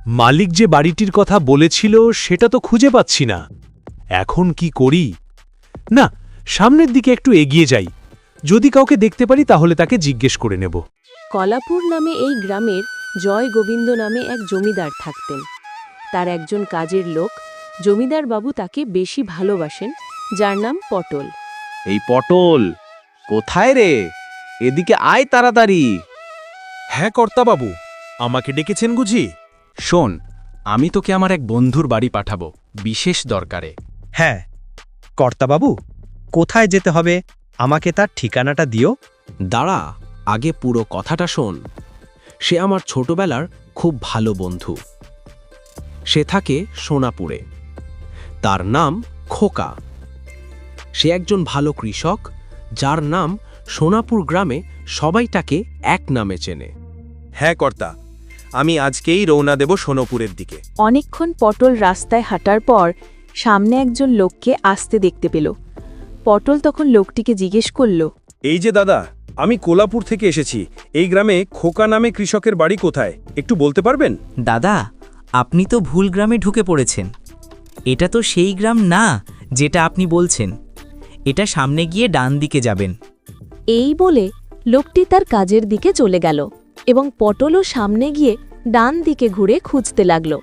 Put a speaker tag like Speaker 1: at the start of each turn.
Speaker 1: মালিক যে বাড়িটির কথা বলেছিল সেটা তো খুঁজে পাচ্ছি না। এখন কি করি? না, সামনের দিকে একটু এগিয়ে যাই। যদি কাউকে দেখতে পারি তাহলে তাকে জিজ্ঞেস করে নেব।
Speaker 2: কলাপুর নামে এই গ্রামের জয় গোবিন্দ নামে এক জমিদার থাকতেন। তার একজন কাজের লোক জমিদার বাবু তাকে বেশি ভালোবাসেন, যার নাম পটল।
Speaker 3: এই পটল, কোথায় রে? এদিকে আয় তাড়াতাড়ি।
Speaker 1: হ্যাঁ কর্তাবাবু, আমাকে ডেকেছেন বুঝি?
Speaker 3: শোন, আমি তোকে আমার এক বন্ধুর বাড়ি পাঠাবো বিশেষ দরকারে।
Speaker 4: হ্যাঁ কর্তাবাবু, কোথায় যেতে হবে আমাকে তার ঠিকানাটা দিও।
Speaker 5: দাঁড়া, আগে পুরো কথাটা শোন। সে আমার ছোটবেলার খুব ভালো বন্ধু। সে থাকে সোনাপুরে। তার নাম খোকা। সে একজন ভালো কৃষক, যার নাম সোনাপুর গ্রামে সবাই তাকে এক নামে চেনে।
Speaker 1: হ্যাঁ কর্তা, আমি আজকেই রওনা দেব সোনাপুরের দিকে।
Speaker 2: অনেকক্ষণ পটল রাস্তায় হাঁটার পর সামনে একজন লোককে আসতে দেখতে পেল। পটল তখন লোকটিকে জিজ্ঞেস করল,
Speaker 1: এই যে দাদা, আমি কোলাপুর থেকে এসেছি। এই গ্রামে খোকা নামে কৃষকের বাড়ি কোথায় একটু বলতে পারবেন?
Speaker 6: দাদা, আপনি তো ভুল গ্রামে ঢুকে পড়েছেন। এটা তো সেই গ্রাম না যেটা আপনি বলছেন। এটা সামনে গিয়ে ডান দিকে যাবেন।
Speaker 2: এই বলে লোকটি তার কাজের দিকে চলে গেল এবং পটলও সামনে গিয়ে ডান দিকে ঘুরে খুঁজতে লাগল।